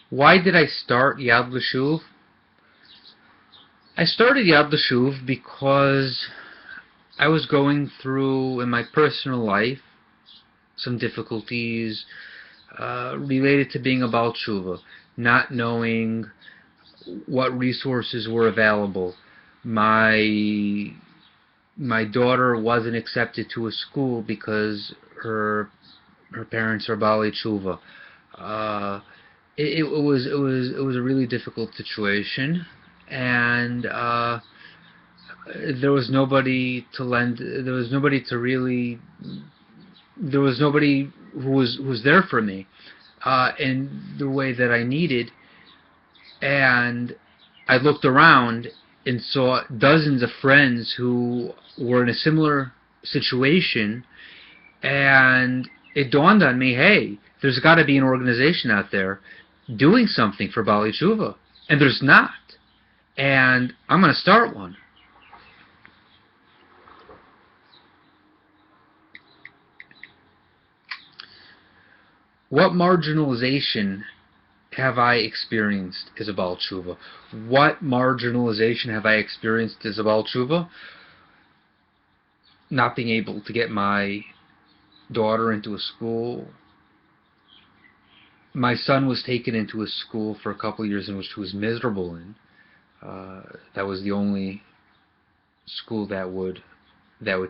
Why did I start Yad L'Shuv? I started Yad L'Shuv because I was going through, in my personal life, some difficulties related to being a Baal Tshuva, not knowing what resources were available. My my daughter wasn't accepted to a school because her parents are Bali Tshuva. Uh, it was a really difficult situation, and there was nobody to lend. There was nobody to really. There was nobody who was there for me in the way that I needed, and I looked around and saw dozens of friends who were in a similar situation, and it dawned on me, hey, there's got to be an organization out there doing something for Bali Tshuva, and there's not, and I'm going to start one. What marginalization have I experienced as a Baal Tshuva? What marginalization have I experienced as a Baal Tshuva? Not being able to get my daughter into a school. My son was taken into a school for a couple of years in which he was miserable in. That was the only school that would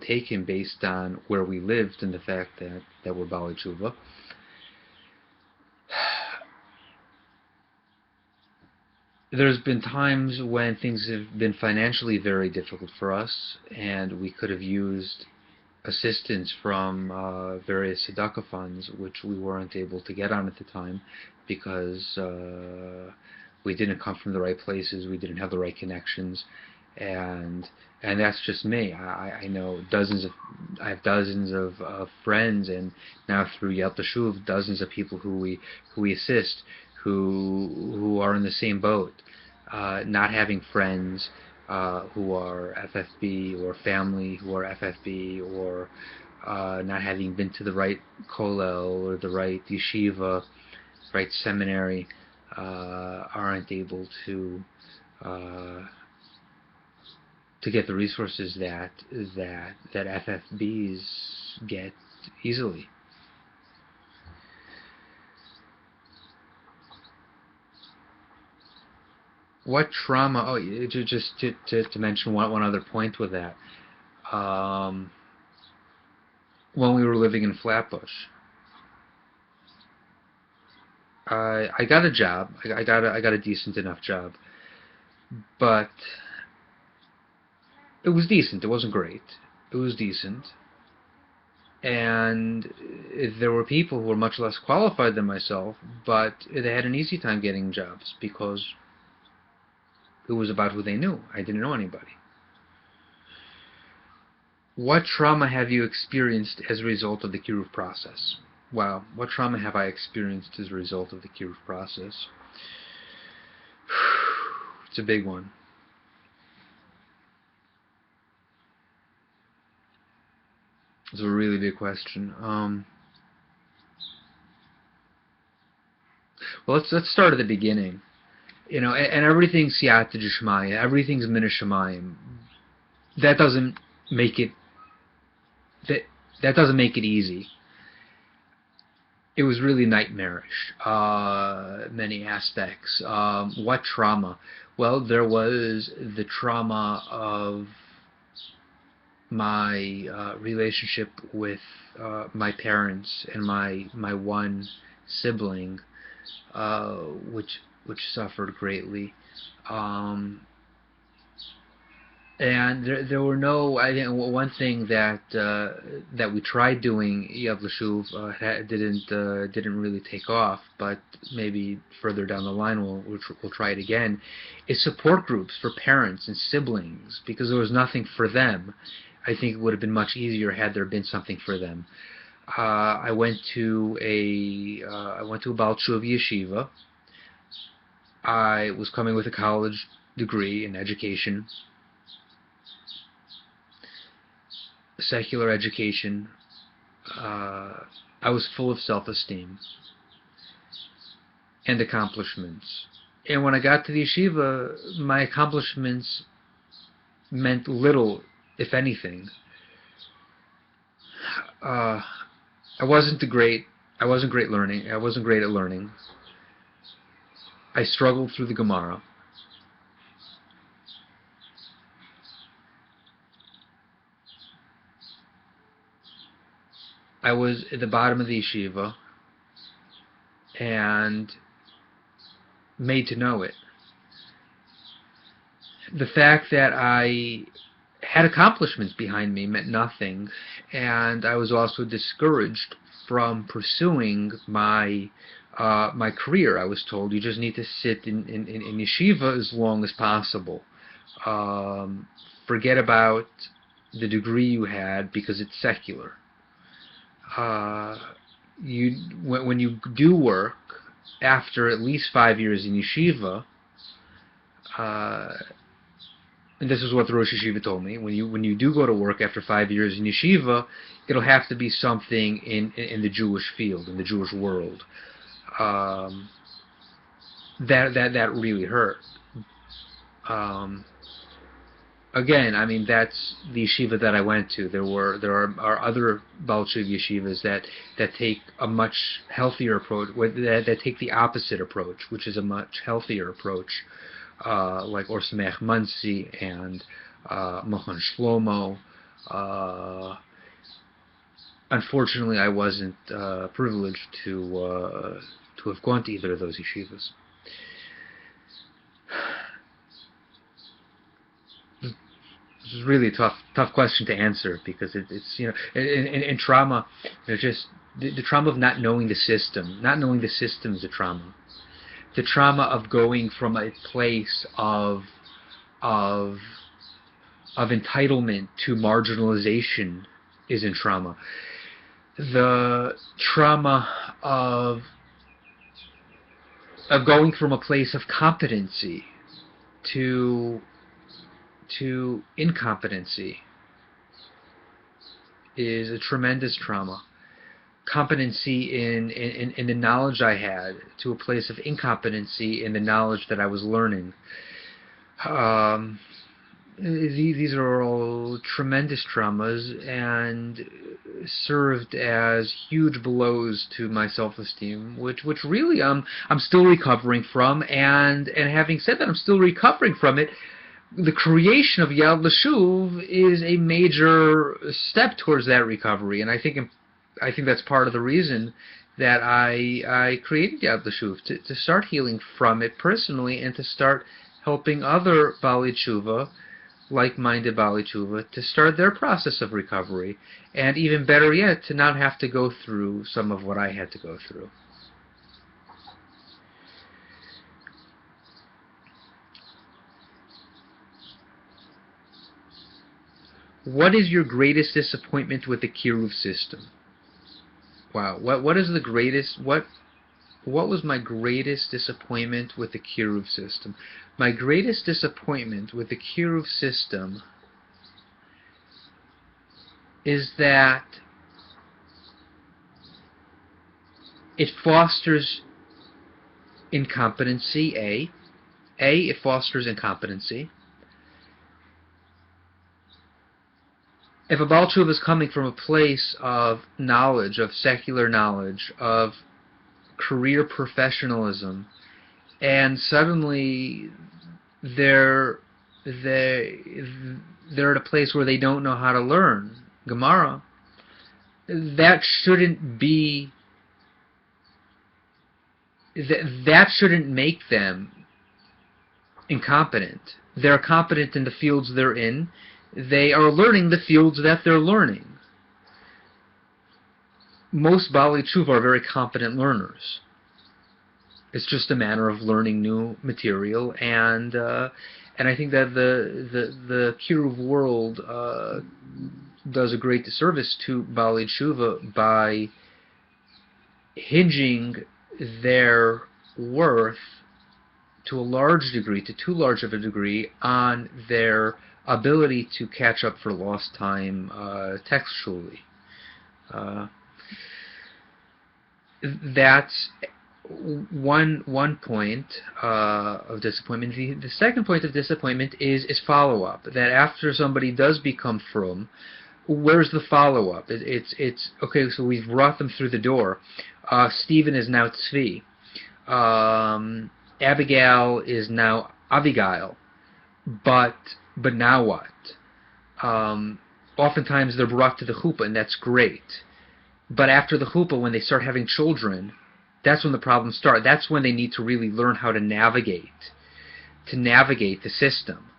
take him based on where we lived and the fact that we're Bali Tshuva. There's been times when things have been financially very difficult for us, and we could have used assistance from various tzedakah funds, which we weren't able to get on at the time because we didn't come from the right places, we didn't have the right connections, and that's just me. I know I have dozens of friends, and now through Yad L'Shuv, dozens of people who we assist, who are in the same boat, not having friends who are FFB, or family who are FFB, or not having been to the right kollel or the right yeshiva, right seminary, aren't able to get the resources that FFBs get easily. What trauma? Oh, just to mention one other point with that. Um, when we were living in Flatbush, I got a job. I got a decent enough job, but it was decent. It wasn't great. It was decent, and there were people who were much less qualified than myself, but they had an easy time getting jobs because it was about who they knew. I didn't know anybody. What trauma have you experienced as a result of the kiruv process? Wow, what trauma have I experienced as a result of the kiruv process? It's a big one. It's a really big question. Well, let's start at the beginning. You know, and everything's siyata d'shmaya, everything's min hashamayim. That doesn't make it that doesn't make it easy. It was really nightmarish, many aspects. What trauma? Well, there was the trauma of my relationship with my parents and my one sibling, which suffered greatly. Um, And there were no. I think one thing that we tried doing Yad L'Shuv didn't really take off, but maybe further down the line we'll try it again. Is support groups for parents and siblings, because there was nothing for them. I think it would have been much easier had there been something for them. I went to a Baal Tshuva yeshiva. I was coming with a college degree in education, secular education. I was full of self-esteem. and accomplishments. And when I got to the yeshiva, my accomplishments meant little, if anything. Uh, I wasn't great. I wasn't great learning. I wasn't great at learning. I struggled through the Gemara. I was at the bottom of the yeshiva and made to know it. The fact that I had accomplishments behind me meant nothing, and I was also discouraged from pursuing my my career. I was told you just need to sit in yeshiva as long as possible. Forget about the degree you had because it's secular. When you do work after at least 5 years in yeshiva, and this is what the Rosh Yeshiva told me, when you do go to work after 5 years in yeshiva, it'll have to be something in the Jewish field, in the Jewish world. That really hurt. Again, I mean, that's the yeshiva that I went to. There are other Baal Tshuva yeshivas that take a much healthier approach, that take the opposite approach, which is a much healthier approach, like Or Sameach Muncie and Machon Shlomo. Unfortunately, I wasn't privileged to have gone to either of those yeshivas. This is really a tough question to answer, because it's in trauma, just the trauma of not knowing the system. Not knowing the system is a trauma. The trauma of going from a place of entitlement to marginalization is in trauma. The trauma of going from a place of competency to incompetency is a tremendous trauma. Competency in the knowledge I had to a place of incompetency in the knowledge that I was learning. These are all tremendous traumas and served as huge blows to my self-esteem, which really I'm still recovering from. And having said that, I'm still recovering from it. The creation of Yad L'Shuv is a major step towards that recovery, and I think that's part of the reason that I created Yad L'Shuv, to start healing from it personally, and to start helping other Baalei Tshuva, like-minded Baalei Tshuva, to start their process of recovery, and even better yet, to not have to go through some of what I had to go through. What is your greatest disappointment with the Kiruv system? Wow, what is the greatest? What was my greatest disappointment with the Kiruv system? My greatest disappointment with the Kiruv system is that it fosters incompetency. It fosters incompetency. If a Baal Tshuva is coming from a place of knowledge, of secular knowledge, of career professionalism, and suddenly they're at a place where they don't know how to learn Gemara, that shouldn't make them incompetent. They're competent in the fields they're in. They are learning the fields that they're learning. Most Baalei Tshuva are very competent learners. It's just a matter of learning new material, and I think that the Kiruv world does a great disservice to Baalei Tshuva by hinging their worth to a large degree, to too large of a degree, on their ability to catch up for lost time textually. That's one point of disappointment. The second point of disappointment is follow-up. That after somebody does become frum, where's the follow-up? It's okay. So we've brought them through the door. Stephen is now Tzvi. Abigail is now Abigail. But now what? Oftentimes they're brought to the chuppah, and that's great. But after the chuppah, when they start having children, that's when the problems start. That's when they need to really learn how to navigate the system,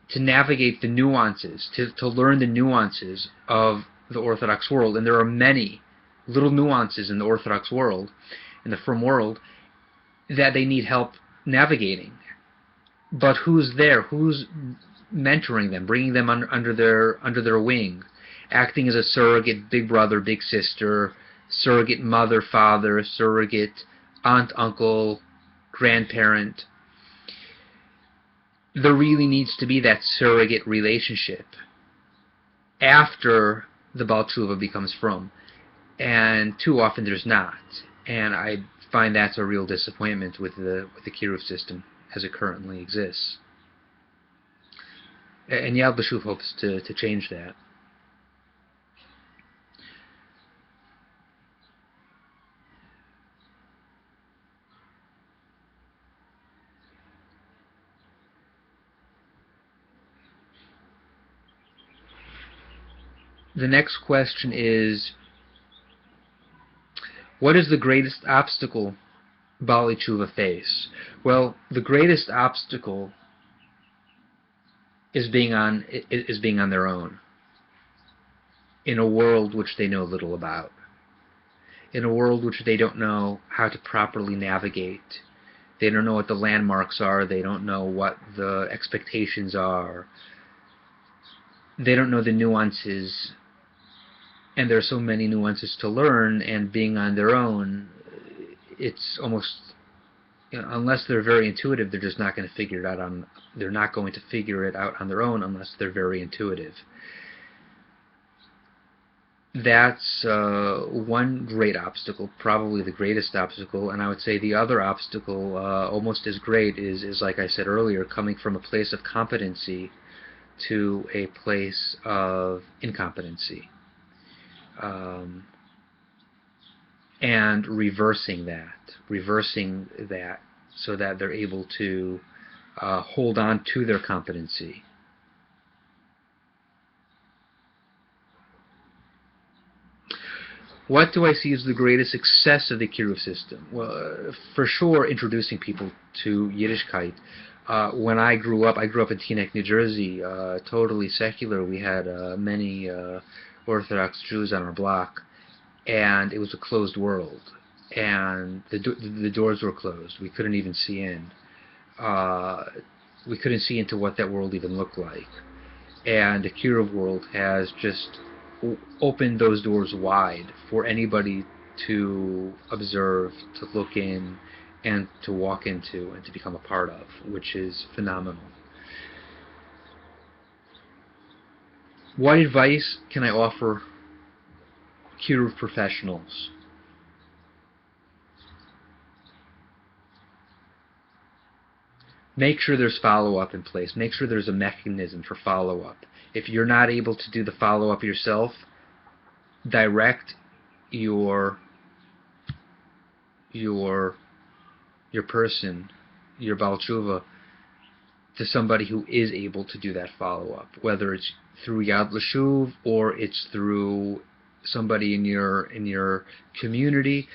to navigate the nuances, to learn the nuances of the Orthodox world. And there are many little nuances in the Orthodox world, in the frum world, that they need help navigating. But who's there? Who's mentoring them, bringing them under their wing, acting as a surrogate big brother, big sister, surrogate mother, father, surrogate aunt, uncle, grandparent? There really needs to be that surrogate relationship after the Baal Tshuva becomes frum, and too often there's not. And I find that's a real disappointment with the Kiruv system as it currently exists. And Yad L'Shuv hopes to change that. The next question is, what is the greatest obstacle Baalei Tshuva face? Well, the greatest obstacle is being on their own, in a world which they know little about, in a world which they don't know how to properly navigate. They don't know what the landmarks are. They don't know what the expectations are. They don't know the nuances, and there are so many nuances to learn. And being on their own, it's almost, unless they're very intuitive, they're just not going to figure it out on. They're not going to figure it out on their own unless they're very intuitive. That's one great obstacle, probably the greatest obstacle. And I would say the other obstacle, almost as great, is like I said earlier, coming from a place of competency to a place of incompetency, and reversing that so that they're able to hold on to their competency. What do I see as the greatest success of the Kiruv system? Well, for sure, introducing people to Yiddishkeit. When I grew up in Teaneck, New Jersey, totally secular. We had many Orthodox Jews on our block, and it was a closed world. And the doors were closed. We couldn't even see in. We couldn't see into what that world even looked like. And the Kiruv world has just opened those doors wide for anybody to observe, to look in, and to walk into, and to become a part of, which is phenomenal. What advice can I offer Kiruv professionals? Make sure there's follow-up in place. Make sure there's a mechanism for follow-up. If you're not able to do the follow-up yourself, direct your person, your Baal Tshuva, to somebody who is able to do that follow-up, whether it's through Yad L'Shuv or it's through somebody in your community.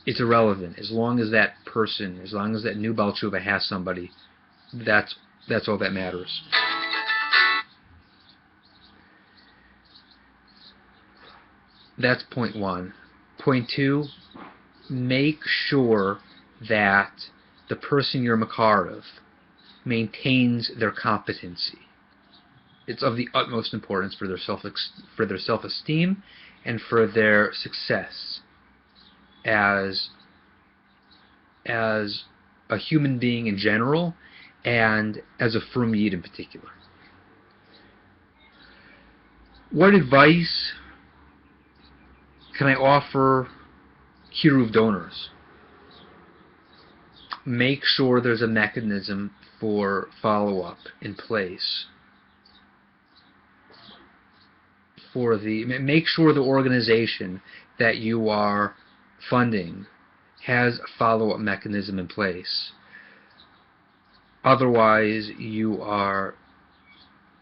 It's irrelevant. As long as that person, as long as that new Baal Tshuva has somebody, that's all that matters. That's point one. Point two, make sure that the person you're makar of maintains their competency. It's of the utmost importance for their self-esteem and for their success as a human being in general, and as a frum yid in particular. What advice can I offer Kiruv donors. Make sure there's a mechanism for follow-up in place. Make sure the organization that you are funding has a follow-up mechanism in place. Otherwise, you are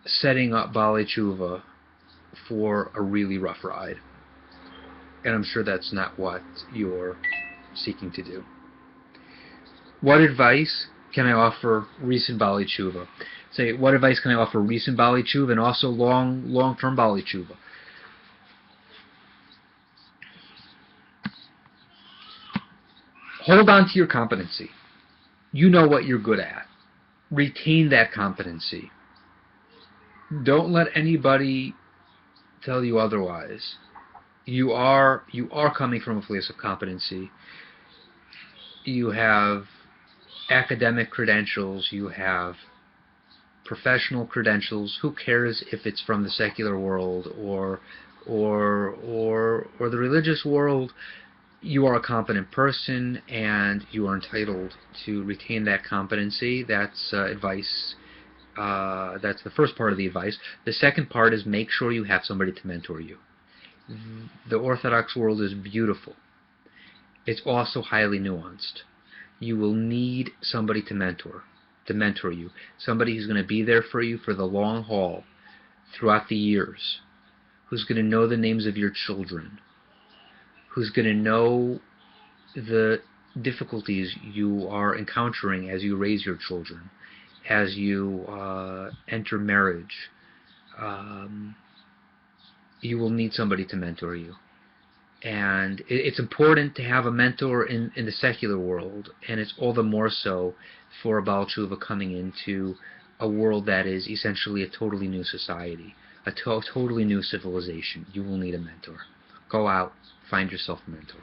setting up Baalei Tshuva for a really rough ride. And I'm sure that's not what you're seeking to do. What advice can I offer recent Baalei Tshuva? Say, what advice can I offer recent Baalei Tshuva and also long-term Baalei Tshuva? Hold on to your competency. You know what you're good at. Retain that competency. Don't let anybody tell you otherwise. You are coming from a place of competency. You have academic credentials. You have professional credentials. Who cares if it's from the secular world or the religious world? You are a competent person, and you are entitled to retain that competency. That's advice. That's the first part of the advice. The second part is make sure you have somebody to mentor you. The Orthodox world is beautiful. It's also highly nuanced. You will need somebody to mentor you. Somebody who's going to be there for you for the long haul throughout the years, who's going to know the names of your children, who's going to know the difficulties you are encountering as you raise your children, as you enter marriage. You will need somebody to mentor you. And it's important to have a mentor in the secular world, and it's all the more so for a Baal Tshuva coming into a world that is essentially a totally new society, a totally new civilization. You will need a mentor. Go out, find yourself a mentor.